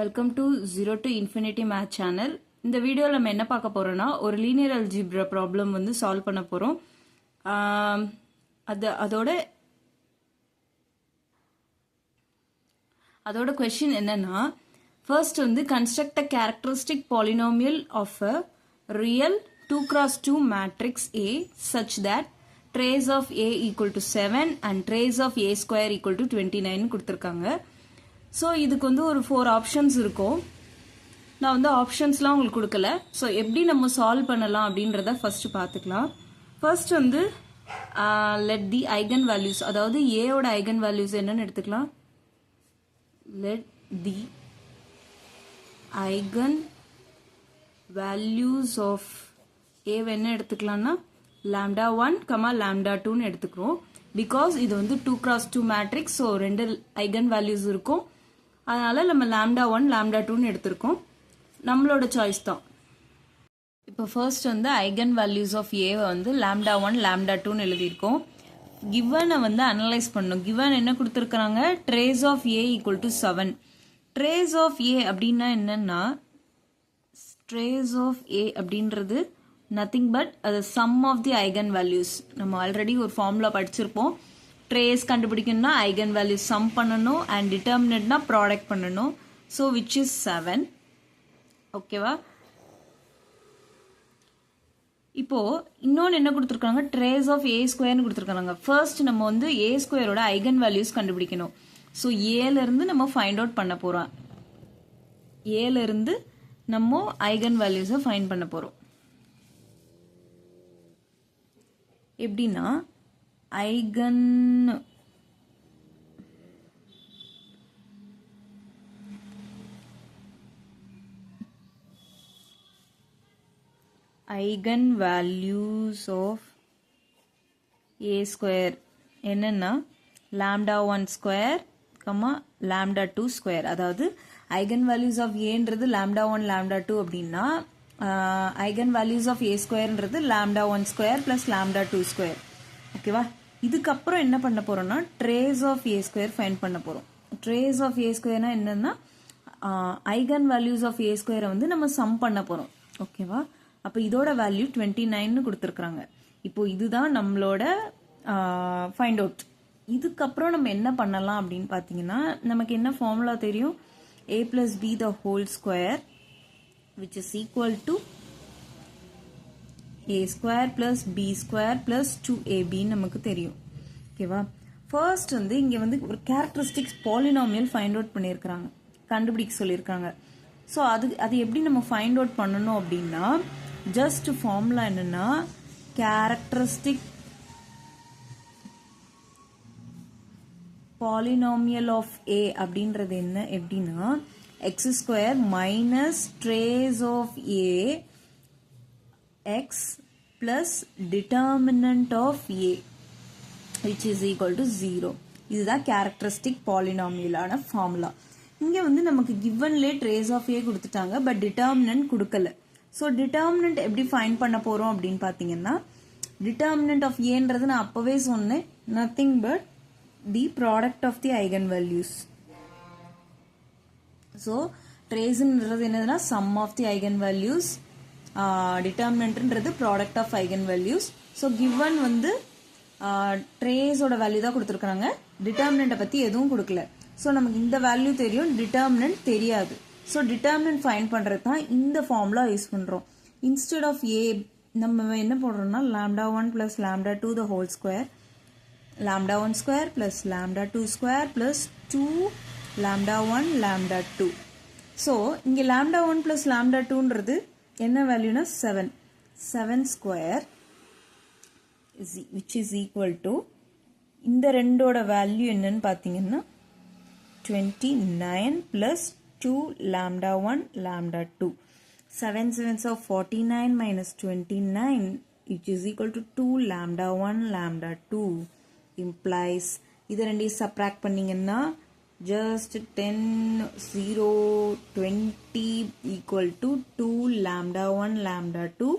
Welcome to zero to infinity math channel. இந்த வீடியோவில் நம்ம என்ன பார்க்க போகிறோன்னா, ஒரு லீனியர் அல்ஜிப்ரா ப்ராப்ளம் வந்து சால்வ் பண்ண போகிறோம். அதோட கொஸ்டின் என்னன்னா, ஃபர்ஸ்ட் வந்து construct a characteristic polynomial of a real 2x2 matrix A such that trace of A equal to 7 and trace of A square equal to 29 கொடுத்துருக்காங்க. ஸோ இதுக்கு வந்து ஒரு 4 ஆப்ஷன்ஸ் இருக்கும். நான் வந்து ஆப்ஷன்ஸ்லாம் உங்களுக்கு கொடுக்கல. ஸோ எப்படி நம்ம சால்வ் பண்ணலாம் அப்படின்றத ஃபர்ஸ்ட் பார்த்துக்கலாம். ஃபர்ஸ்ட் வந்து லெட் தி ஐகன் வேல்யூஸ், அதாவது ஏயோட ஐகன் வேல்யூஸ் என்னன்னு எடுத்துக்கலாம். Let the eigen values of A என்ன எடுத்துக்கலாம்னா lambda 1, lambda 2ன்னு எடுத்துக்கிறோம். பிகாஸ் இது வந்து 2x2 matrix. So 2 eigen values இருக்கும். அதனால நம்ம lambda 1, lambda 2ன்னு எடுத்திருக்கோம். நம்மளோட சாய்ஸ் தான். இப்போ ஃபர்ஸ்ட் வந்து ஐகன் வேல்யூஸ் ஆஃப் ஏ வந்து lambda 1, lambda 2ன்னு எழுதியிருக்கோம். கிவனை வந்து அனலைஸ் பண்ணணும். கிவன் என்ன கொடுத்துருக்குறாங்க, trace of A equal to 7. Trace of A அப்படின்னா என்னன்னா, ட்ரேஸ் ஆஃப் ஏ அப்படின்றது நத்திங் பட் அது sum of the eigen values. நம்ம ஆல்ரெடி ஒரு ஃபார்முலா படிச்சிருப்போம். ட்ரேஸ் கண்டுபிடிக்கணும்னா ஐகன் வேல்யூஸ் சம் பண்ணணும் அண்ட் டிட்டர்மினட்னா ப்ராடக்ட் பண்ணணும். So which is 7. ஓகேவா? இப்போ இன்னொன்று என்ன கொடுத்துருக்காங்க, ட்ரேஸ் ஆஃப் ஏ ஸ்கொயர்னு கொடுத்துருக்காங்க. ஃபர்ஸ்ட் நம்ம வந்து ஏ ஸ்கொயரோட ஐகன் வேல்யூஸ் கண்டுபிடிக்கணும். ஸோ ஏலேருந்து நம்ம ஃபைண்ட் அவுட் பண்ண போகிறோம். ஏலேருந்து நம்ம ஐகன் வேல்யூஸை ஃபைண்ட் பண்ண போகிறோம். எப்படின்னா, eigen values of A square என்னன்னா lambda 1 ஸ்கொயர், lambda 2 ஸ்கொயர். அதாவது ஐகன் வேல்யூஸ் ஆஃப் ஏன்றது lambda 1, lambda 2 அப்படின்னா ஐகன் வேல்யூஸ் ஆஃப் ஏ ஸ்கொயர்ன்றது lambda 1 square plus lambda 2 square. ஓகேவா? இதுக்கப்புறம் என்ன பண்ண போறோம்னா, trace of A square find பண்ண போறோம். ட்ரேஸ் ஆஃப் ஏ ஸ்கொயர்னா என்னன்னா, ஐகன் வேல்யூஸ் ஆஃப் ஏ ஸ்கொயரை வந்து நம்ம சம் பண்ண போறோம். ஓகேவா? அப்போ இதோட வேல்யூ 29ன்னு கொடுத்துருக்குறாங்க. இப்போ இதுதான் நம்மளோட ஃபைண்ட் அவுட். இதுக்கப்புறம் நம்ம என்ன பண்ணலாம் அப்படின்னு பார்த்தீங்கன்னா, நமக்கு என்ன ஃபார்முலா தெரியும், a plus b the whole square which is equal to a square plus b square plus 2ab நமக்கு தெரியும். ஓகேவா? ஃபர்ஸ்ட் வந்து இங்க வந்து ஒரு கேரக்டரிஸ்டிக்ஸ் பாலினாமியல் ஃபைண்ட் அவுட் பண்ணியிருக்காங்க, கண்டுபிடிக்க சொல்லியிருக்காங்க. ஸோ அது எப்படி நம்ம ஃபைண்ட் அவுட் பண்ணணும் அப்படின்னா, ஜஸ்ட் ஃபார்முலா என்னன்னா, கேரக்டரிஸ்டிக் பாலினாமியல் ஆஃப் ஏ அப்படின்றது என்ன எப்படின்னா, x square minus trace of A x plus determinant of A which is equal to 0. இதுதான் கேரக்டரிஸ்டிக் பாலினாமியலான ஃபார்முலா. இங்கே வந்து நமக்கு கிவன்லே ட்ரேஸ் ஆஃப் ஏ கொடுத்துட்டாங்க, பட் டிட்டர்மினன்ட் கொடுக்கல. ஸோ டிட்டர்மினன்ட் எப்படி ஃபைண்ட் பண்ண போகிறோம் அப்படின்னு பார்த்தீங்கன்னா, டிட்டர்மினன்ட் ஆஃப் ஏன்றது நான் அப்போவே சொன்னேன், nothing but the product of the eigenvalues. So trace ன்றது என்னதுன்னா sum of the eigenvalues, determinant ன்றது product of eigenvalues. So given வந்து trace ஓட வேல்யூ தான் கொடுத்துருக்காங்க, determinant பத்தி எதுவும் கொடுக்கல. ஸோ நமக்கு இந்த வேல்யூ தெரியும், determinant தெரியாது. ஸோ determinant ஃபைண்ட் பண்ணுறது தான் இந்த ஃபார்முலா யூஸ் பண்ணுறோம். இன்ஸ்டெட் ஆஃப் ஏ நம்ம என்ன போடுறோம்னா, lambda 1 plus lambda 2 the whole square, lambda 1 square plus lambda 2 square plus 2 lambda 1 lambda 2. So இங்க lambda 1 plus lambda 2ன்றது என்ன வேல்யூனா 7 square which is equal to, இந்த ரெண்டோட வேல்யூ என்னன்னு பார்த்தீங்கன்னா 29 plus 2 lambda 1 lambda 2. 7 7s of 49 minus 29 which is equal to 2 lambda 1 lambda 2 implies, இது ரெண்டையும் subtract பண்ணீங்கன்னா just 10 0 20 equal to 2 lambda 1 lambda 2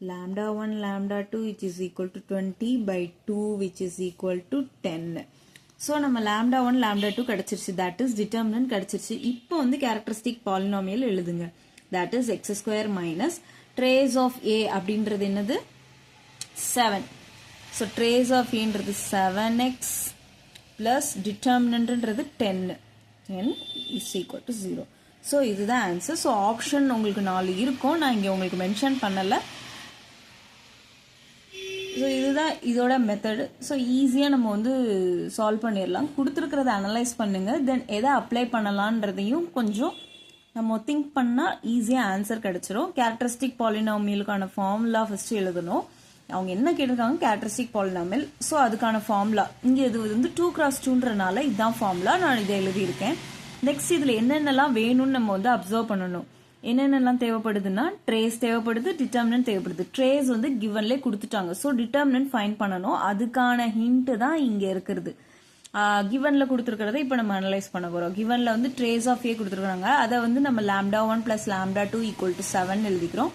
lambda 1 lambda 2 which is equal to 20 by 2 which is equal to 10. So நம்ம lambda 1 lambda 2 கிடைச்சிருச்சு, that is determinant கிடைச்சிருச்சு. இப்போ வந்து characteristic polynomial எழுதுங்க. That is x square minus trace of A அப்படின்றது என்னது 7. So trace of ஏன்றது 7x plus டிட்டர்மினன்ட்ன்றது 10 இஸ் ஈக்குவல் டு 0. ஸோ இதுதான் ஆன்சர். ஸோ ஆப்ஷன் உங்களுக்கு 4 இருக்கும், நான் இங்கே உங்களுக்கு மென்ஷன் பண்ணலை. ஸோ இதுதான் இதோட மெத்தடு. ஸோ ஈஸியாக நம்ம வந்து சால்வ் பண்ணிடலாம். கொடுத்துருக்கிறத அனலைஸ் பண்ணுங்கள், தென் எதை அப்ளை பண்ணலான்றதையும் கொஞ்சம் நம்ம திங்க் பண்ணால் ஈஸியாக ஆன்சர் கிடச்சிரும். கேரக்டரிஸ்டிக் பாலினாமியலுக்கான ஃபார்முலா ஃபஸ்ட்டு எழுதணும். அவங்க என்ன கேட்டிருக்காங்க, கேரக்டரிஸ்டிக் பாலினாமியல். ஸோ அதுக்கான ஃபார்முலா இங்கே இது வந்து 2x2ன்றனால இதுதான் ஃபார்முலா, நான் இதை எழுதியிருக்கேன். நெக்ஸ்ட் இதில் என்னென்னலாம் வேணும்னு நம்ம வந்து அப்சர்வ் பண்ணணும். என்னென்னலாம் தேவைப்படுதுன்னா ட்ரேஸ் தேவைப்படுது, டிட்டர்மினன்ட் தேவைப்படுது. ட்ரேஸ் வந்து கிவன்லேயே கொடுத்துட்டாங்க, ஸோ டிட்டர்மினன்ட் ஃபைண்ட் பண்ணணும். அதுக்கான ஹிண்ட் தான் இங்கே இருக்கிறது. கிவன்ல கொடுத்துருக்கிறத இப்போ நம்ம அனலைஸ் பண்ண போகிறோம். கிவன்ல வந்து ட்ரேஸ் ஆஃப் ஏ கொடுத்துருக்காங்க, அதை வந்து நம்ம lambda 1 plus lambda 2 equal to 7 எழுதிக்கிறோம்.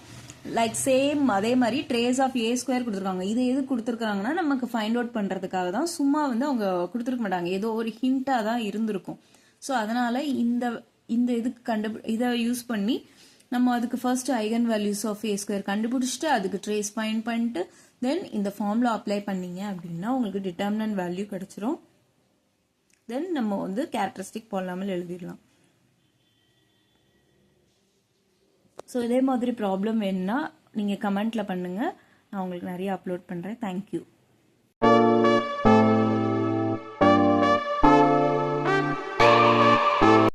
லைக் சேம் அதே மாதிரி ட்ரேஸ் ஆஃப் ஏ ஸ்கொயர் கொடுத்துருக்காங்க. இது எது கொடுத்துருக்காங்கன்னா நமக்கு ஃபைண்ட் அவுட் பண்ணுறதுக்காக தான், சும்மா வந்து அவங்க கொடுத்துருக்க மாட்டாங்க, ஏதோ ஒரு ஹிண்ட்டாக தான் இருந்திருக்கும். ஸோ அதனால இந்த இதுக்கு இதை யூஸ் பண்ணி நம்ம அதுக்கு first eigen values of A square கண்டுபிடிச்சிட்டு அதுக்கு ட்ரேஸ் ஃபைண்ட் பண்ணிட்டு தென் இந்த ஃபார்முலா அப்ளை பண்ணீங்க அப்படின்னா உங்களுக்கு டிட்டர்மினன்ட் வேல்யூ கிடைச்சிரும். தென் நம்ம வந்து கேரக்டரிஸ்டிக் பாலினாமியல் எழுதிடலாம். ஸோ இதே மாதிரி ப்ராப்ளம் வேணும்னா நீங்கள் கமெண்ட்டில் பண்ணுங்கள், நான் உங்களுக்கு நிறைய அப்லோட் பண்ணுறேன். தேங்க்யூ.